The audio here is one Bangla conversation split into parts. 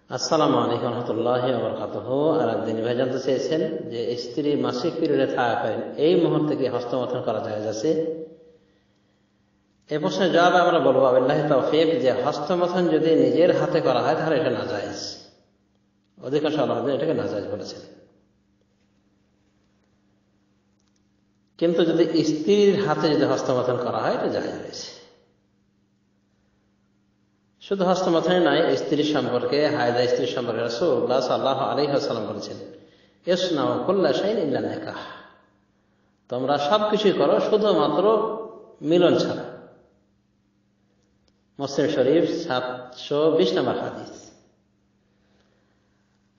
আসসালামু আলাইকুম রহমতুল্লাহি ওয়া বারাকাতুহু। আর একদিন ভাই জানতে চেয়েছেন যে স্ত্রী মাসিক পিরিয়ডে থাকাকালীন এই মুহূর্তে কি হস্তমৈথুন করা যায় আছে? এই প্রশ্নের জবাবে আমরা বলবো বিল্লাহি তাওফীক যে হস্তমৈথুন যদি নিজের হাতে করা হয় তাহলে এটা নাজায়েজ। অধিকাংশ আলেমরা এটাকে নাজায়েজ বলেছেন। কিন্তু যদি স্ত্রীর হাতে যদি হস্তমৈথুন করা হয় এটা জায়েজ রয়েছে। শুধু হস্তমৈথুনই নয়, স্ত্রীর সম্পর্কে, হায়দা স্ত্রীর সম্পর্কে রাসূলুল্লাহ সাল্লাল্লাহু আলাইহি ওয়াসাল্লাম বলেছেন, ইসনাউ কুল্লা শাইইন ইল্লা নিকাহ, তোমরা সবকিছুই করো শুধুমাত্র মিলন ছাড়া। মুসলিম শরীফ 720 নম্বর হাদিস।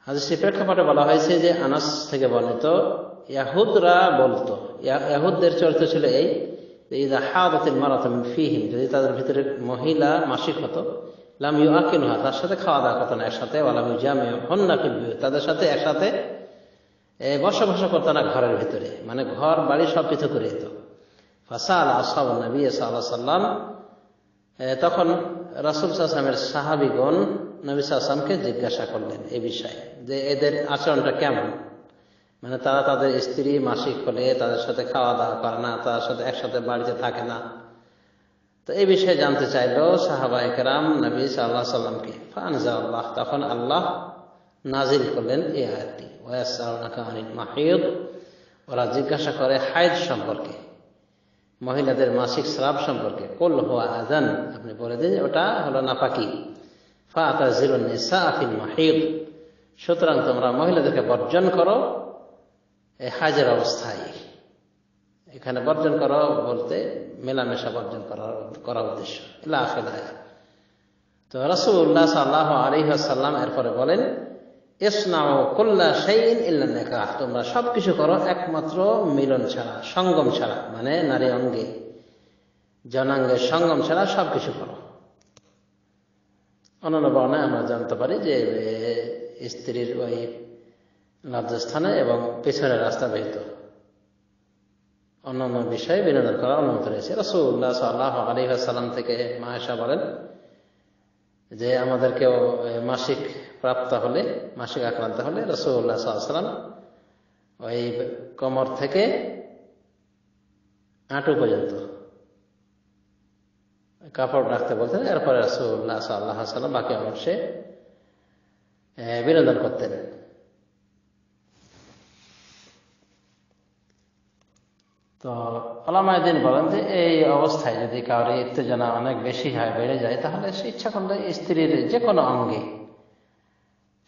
হাদিসের প্রেক্ষাপটে বলা হয়েছে যে আনাস থেকে বর্ণিত, ইয়াহুদরা বলতো, ইয়াহুদদের চরিত্র ছিল এই, ইযা হাদাতিল মারাতু মিন ফীহিম, যদি তাদের ভিতরে মহিলা মাসিক হতো, লাম ইউআকিলুহা, তার সাথে খাওয়া দাওয়া করতো না একসাথে, ওয়ালাম ইউজামিউহুন্না ফিল বিয়ুত, তাদের সাথে একসাথে বসবাস করতো না ঘরের ভিতরে, মানে ঘর বাড়ি সব কিছু করে দিত। ফাসাল আসহাবুন নবী সাল্লাল্লাহু আলাইহি ওয়াসাল্লাম, তখন রাসূল সাল্লাল্লাহু আলাইহি ওয়াসাল্লামের সাহাবীগণ নবী সাল্লাল্লাহু আলাইহি ওয়াসাল্লামকে জিজ্ঞাসা করলেন এই বিষয়ে, যে এদের আচরণটা কেমন, মানে তারা তাদের স্ত্রী মাসিক হলে তাদের সাথে খাওয়া দাওয়া করে না, তাদের সাথে একসাথে বাড়িতে থাকে না। তো এই বিষয়ে জানতে চাইলো সাহাবায়ে কেরাম নবী সাল্লাল্লাহু আলাইহি ওয়াসাল্লামকে। ফাআনজালাল্লাহ, তখন আল্লাহ নাজিল করলেন এই আয়াতটি, ওয়ায়াসআলুনাকা আনিল মাহিদ, ওরা জিজ্ঞাসা করে হাইজ সম্পর্কে, মহিলাদের মাসিক স্রাব সম্পর্কে। কুল হুয়া আযান, আপনি বলে দিন ওটা হলো নাপাকি। ফাতাজিলুন নিসা ফিল মাহিদ, সুতরাং তোমরা মহিলাদেরকে বর্জন করো এই হাজের অবস্থায়। এখানে বর্জন করো বলতে মেলামেশা বর্জন করা উদ্দেশ্য। ইলা আখির আয়াত। তো রাসূলুল্লাহ সাল্লাল্লাহু আলাইহি ওয়াসাল্লাম এরপরে বলেন, ইসনাউ কুল্লা শাইইন ইল্লা নিকাহ, তোমরা সবকিছু করো একমাত্র মিলন ছাড়া, সঙ্গম ছাড়া, মানে নারী অঙ্গে জনাঙ্গের সঙ্গম ছাড়া সবকিছু করো। অন্যান্য বর্ণায় আমরা জানতে পারি যে স্ত্রীর ওই লজ্জাস্থানে এবং পেছনের রাস্তা ব্যতীত অন্যান্য বিষয়ে বিনোদন করা অনুমতি রয়েছে। রাসূলুল্লাহ সাল্লাল্লাহু আলাইহি ওয়াসাল্লাম থেকে মা আয়েশা বলেন যে আমাদেরকেও মাসিক প্রাপ্ত হলে, মাসিক আক্রান্ত হলে রাসূলুল্লাহ সাল্লাল্লাহু আলাইহি ওয়াসাল্লাম ওই কোমর থেকে হাঁটু পর্যন্ত কাপড় রাখতে বলতেন, এরপরে রাসূলুল্লাহ সাল্লাল্লাহু আলাইহি ওয়াসাল্লাম বাকি অংশে বিনোদন করতেন। তো উলামায়ে দ্বীন বলেন যে এই অবস্থায় যদি কারোর উত্তেজনা অনেক বেশি হয়, বেড়ে যায়, তাহলে সে ইচ্ছা করলে স্ত্রীর যে কোনো অঙ্গে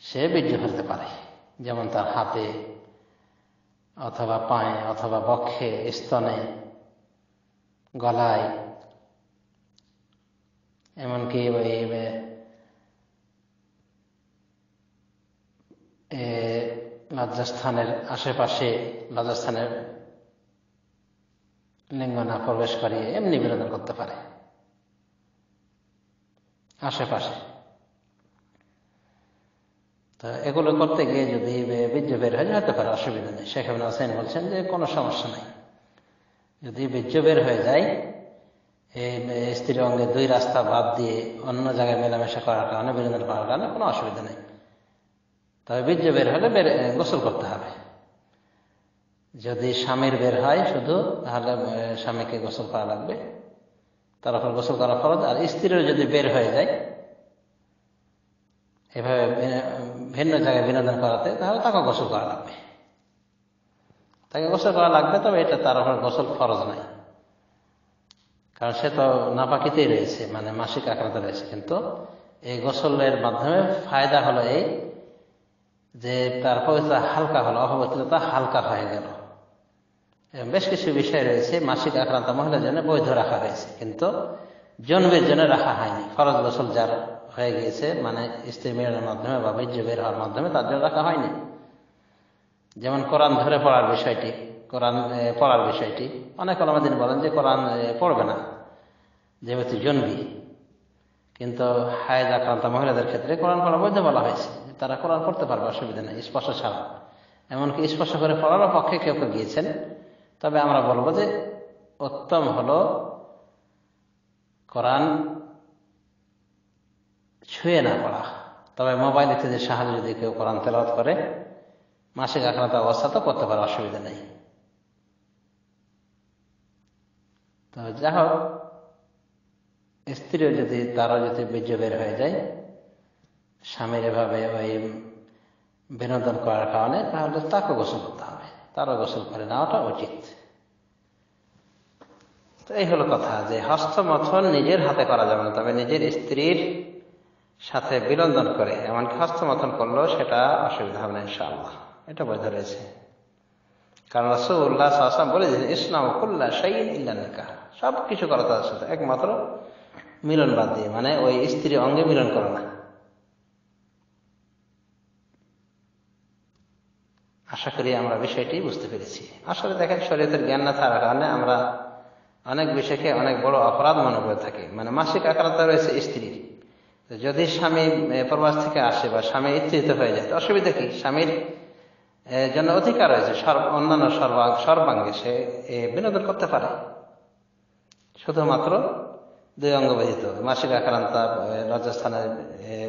সে বীর্য ফেলতে পারে, যেমন তার হাতে অথবা পায়ে অথবা বক্ষে, স্তনে, গলায়, এমনকি ওই লজ্জাস্থানের আশেপাশে, লজ্জাস্থানের লিঙ্গনা প্রবেশ করিয়ে এমনি বিনোদন করতে পারে আশেপাশে। তো এগুলো করতে গিয়ে যদি বীর্য বের হয়ে যেতে পারে, অসুবিধা নেই। শেখ ইবনে হোসেন বলছেন যে কোনো সমস্যা নাই, যদি বীর্য বের হয়ে যায় এই স্ত্রী অঙ্গে দুই রাস্তা বাদ দিয়ে অন্য জায়গায় মেলামেশা করার কারণে, বিনোদন করার কারণে কোনো অসুবিধা নেই। তবে বীর্য বের হলে গোসল করতে হবে। যদি স্বামীর বের হয় শুধু, তাহলে স্বামীকে গোসল করা লাগবে, তার উপর গোসল করা ফরজ। আর স্ত্রীর যদি বের হয়ে যায় এভাবে ভিন্ন জায়গায় বিনোদন করাতে, তাহলে তাকে গোসল করা লাগবে, তাকে গোসল করা লাগবে। তবে এটা তার উপর গোসল ফরজ নাই, কারণ সে তো নাপাকিতেই রয়েছে, মানে মাসিক আক্রান্ত রয়েছে। কিন্তু এই গোসলের মাধ্যমে ফায়দা হলো এই যে তার পবিত্রতা হালকা হলো, অপবিত্রতা হালকা হয়ে গেল। বেশ কিছু বিষয় রয়েছে মাসিক আক্রান্ত মহিলার জন্য বৈধ রাখা হয়েছে, কিন্তু জন্মের জন্য রাখা হয়নি। ফরজ গোসল যার হয়ে গিয়েছে, মানে স্ত্রী মিলনের মাধ্যমে বা বীর্য বের হওয়ার মাধ্যমে, তার জন্য রাখা হয়নি। যেমন কোরআন ধরে পড়ার বিষয়টি, কোরআন পড়ার বিষয়টি অনেক উলামায়ে দ্বীন বলেন যে কোরআন পড়বে না যেহেতু জন্মী, কিন্তু হায়েজ আক্রান্ত মহিলাদের ক্ষেত্রে কোরআন পড়া বৈধ বলা হয়েছে, তারা কোরআন পড়তে পারবে, অসুবিধা নেই, স্পর্শ ছাড়া। এমনকি স্পর্শ করে পড়ারও পক্ষে কেউ কেউ গিয়েছেন। তবে আমরা বলবো যে উত্তম হলো কোরআন ছুঁয়ে না পড়া, তবে মোবাইল ইত্যাদির সাহায্যে যদি কেউ কোরআন তেলাওয়াত করে মাসিক আক্রান্ত অবস্থা তো করতে পারে, অসুবিধা নেই। তো যা হোক, স্ত্রীও যদি তারও যদি বীর্য বের হয়ে যায় স্বামীর এভাবে ওই বিনোদন করার কারণে, তাহলে তাকে গোসল করতে হবে, তারও গোসল করে নেওয়াটা উচিত। তো এই হলো কথা যে হস্তমথন নিজের হাতে করা যাবে না, তবে নিজের স্ত্রীর সাথে বিনোদন করে এমনকি হস্তমথন করলেও সেটা অসুবিধা হবে না ইনশাআল্লাহ, এটা বৈধ রয়েছে। কারণ রাসূলুল্লাহ সাল্লাল্লাহু আলাইহি ওয়াসাল্লাম বলেছেন ইসলাম কুল্লা শাইইন ইল্লা নিকাহ, সব কিছু করা তার সাথে একমাত্র মিলন বাদ দিয়ে, মানে ওই স্ত্রী অঙ্গে মিলন করো না। আশা করি আমরা বিষয়টি বুঝতে পেরেছি। আসলে দেখেন, শরীয়তের জ্ঞান না থাকার কারণে আমরা অনেক বিষয়কে অনেক বড় অপরাধ মনে করে থাকি। মানে মাসিক আক্রান্ত রয়েছে স্ত্রীর, যদি স্বামী প্রবাস থেকে আসে বা স্বামী ইত্রিত হয়ে যায়, অসুবিধা কি? স্বামীর জন্য অধিকার রয়েছে অন্যান্য সর্বাঙ্গে সে বিনোদন করতে পারে, শুধুমাত্র দুই অঙ্গ ব্যতীত। মাসিক আক্রান্ত লজ্জাস্থানে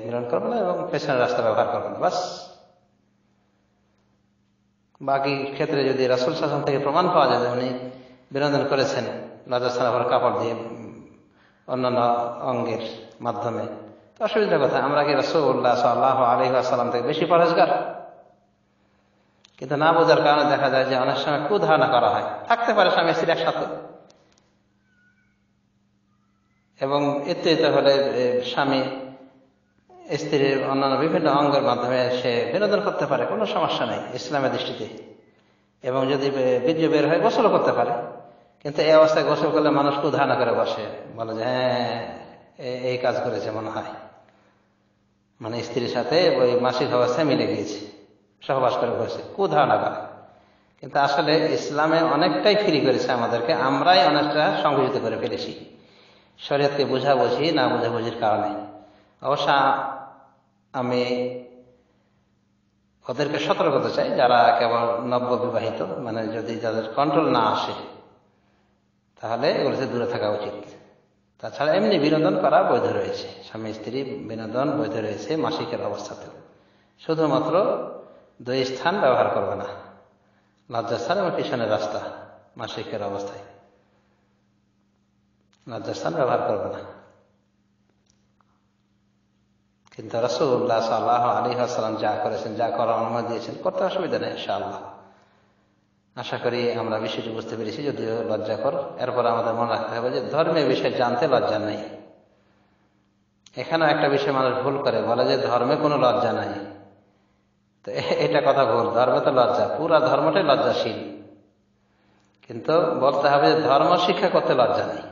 মিলন করবে না এবং পেছনের রাস্তা ব্যবহার করবে না, বাস। বাকি ক্ষেত্রে যদি রাসূল সাল্লাল্লাহু আলাইহি ওয়াসাল্লাম থেকে প্রমাণ পাওয়া যায় যে উনি বিনোদন করেছেন লজ্জাস্থানে ভরা কাপড় দিয়ে অন্যান্য অঙ্গের মাধ্যমে, তো অসুবিধার কথা। আমরা কি রাসূলুল্লাহ সাল্লাল্লাহু আলাইহি ওয়াসাল্লাম থেকে বেশি পরহেজগার? কিন্তু না বোঝার কারণে দেখা যায় যে অনেক সময় কুধারণা করা হয়, থাকতে পারে স্বামী স্ত্রী একসাথে, এবং ইত্যাদি হলে স্বামী স্ত্রীর অন্যান্য বিভিন্ন অঙ্গের মাধ্যমে সে বিনোদন করতে পারে, কোনো সমস্যা নেই ইসলামের দৃষ্টিতে। এবং যদি বীর্য বের হয় গোসলও করতে পারে, কিন্তু এই অবস্থায় গোসল করলে মানুষ কুধারণা করে বসে, বলে যে হ্যাঁ এই কাজ করেছে মনে হয়, মানে স্ত্রীর সাথে ওই মাসিক অবস্থায় মিলে গিয়েছে, সহবাস করে বসে, কুধারণা করে। কিন্তু আসলে ইসলামে অনেকটাই ফ্রি করেছে আমাদেরকে, আমরাই অনেকটা সংকুচিত করে ফেলেছি শরীয়তকে বুঝাবুঝি না বুঝাবুঝির কারণে। অবশ্য আমি ওদেরকে সতর্ক করতে চাই যারা কেবল নব্য বিবাহিত, মানে যদি যাদের কন্ট্রোল না আসে তাহলে এগুলোতে দূরে থাকা উচিত। তাছাড়া এমনি বিনোদন করা বৈধ রয়েছে, স্বামী স্ত্রী বিনোদন বৈধ রয়েছে মাসিকের অবস্থাতেও, শুধুমাত্র দুই স্থান ব্যবহার করবে না, লজ্জাস্থান এবং পিছনের রাস্তা। মাসিকের অবস্থায় লজ্জাস্থান ব্যবহার করবে না। কিন্তু রাসূলুল্লাহ সাল্লাল্লাহু আলাইহি ওয়াসাল্লাম যা করেছেন, যা করার অনুমতি দিয়েছেন, করতে অসুবিধা নেই ইনশাআল্লাহ। আশা করি আমরা বিষয়টি বুঝতে পেরেছি, যদিও লজ্জাকর। এরপর আমাদের মনে রাখতে হবে যে ধর্মীয় বিষয় জানতে লজ্জা নেই। এখানেও একটা বিষয় মানুষ ভুল করে, বলে যে ধর্মে কোনো লজ্জা নাই। তো এটা কথা ভুল, ধর্মে তো লজ্জা, পুরা ধর্মটাই লজ্জাশীল। কিন্তু বলতে হবে যে ধর্ম শিক্ষা করতে লজ্জা নেই।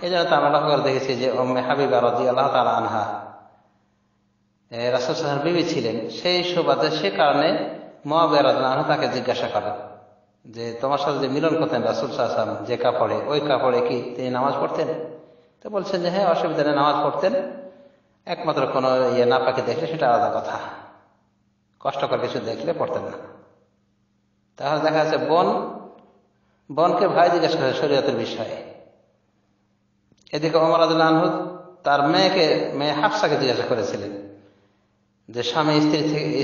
এই জন্য তো আমরা লক্ষ্য করে দেখেছি যে উম্মে হাবিবা রাদিয়াল্লাহু তাআলা আনহা রাসূল সাল্লাল্লাহু আলাইহি ওয়াসাল্লাম বিবি ছিলেন, সেই সুবাদে সে কারণে মুআবিয়া রাদিয়াল্লাহু আনহু তাকে জিজ্ঞাসা করেন যে তোমার সাথে যে মিলন করতেন রাসূল সাল্লাল্লাহু আলাইহি ওয়াসাল্লাম যে কাপড়ে, ওই কাপড়ে কি তিনি নামাজ পড়তেন? তো বলছেন যে হ্যাঁ, অসুবিধা নেই, নামাজ পড়তেন, একমাত্র কোনো নাপাকি দেখলে সেটা আলাদা কথা, কষ্টকর কিছু দেখলে পড়তেন না। তাহলে দেখা যাচ্ছে বোনকে ভাই জিজ্ঞাসা করে শরীয়তের বিষয়ে। এদিকে ওমর রাদিয়াল্লাহু আনহু তার মেয়ে হাফসাকে জিজ্ঞাসা করেছিলেন যে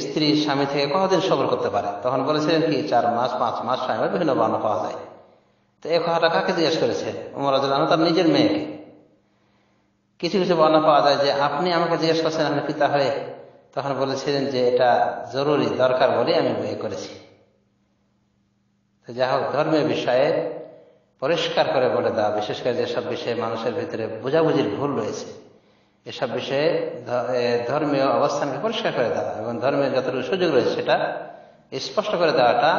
স্ত্রী স্বামী থেকে কতদিন সবর করতে পারে? তখন বলেছিলেন কি 4 মাস 5 মাস, স্বামীর বিভিন্ন বর্ণনা পাওয়া যায়। তো এই কথাটা কাকে জিজ্ঞাসা করেছে? ওমর রাদিয়াল্লাহু আনহু তার নিজের মেয়েকে। কিছু কিছু বর্ণনা পাওয়া যায় যে আপনি আমাকে জিজ্ঞেস করছেন আপনি পিতা হয়ে, তখন বলেছিলেন যে এটা জরুরি দরকার বলে আমি বিয়ে করেছি। তো যা হোক, ধর্মীয় বিষয়ে পরিষ্কার করে বলে দেওয়া, বিশেষ করে যেসব বিষয়ে মানুষের ভিতরে বোঝাবুঝির ভুল রয়েছে, এসব বিষয়ে ধর্মীয় অবস্থানকে পরিষ্কার করে দেওয়া এবং ধর্মীয় যতটুকু সুযোগ রয়েছে সেটা স্পষ্ট করে দেওয়াটা,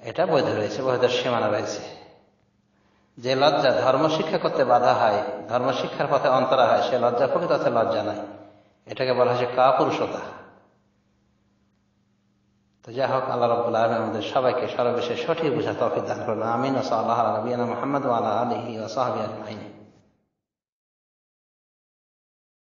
এটা বৈধ রয়েছে, বৈধ সীমানা রয়েছে। যে লজ্জা ধর্ম শিক্ষা করতে বাধা হয়, ধর্ম শিক্ষার পথে অন্তরা হয়, সে লজ্জা প্রকৃত অর্থে লজ্জা নয়, এটাকে বলা হয়েছে কাপুরুষতা। তো যাই হোক, আল্লাহ রাব্বুল আলামিন আমাদের সবাইকে সর্ববিষয়ে সঠিক বুঝার তৌফিক দান করুন। আমিন। ওয়া সাল্লাল্লাহু আলা নবিয়িনা মুহাম্মদ ওয়া আলা আলিহি ওয়া সাহবিহি আজমাইন।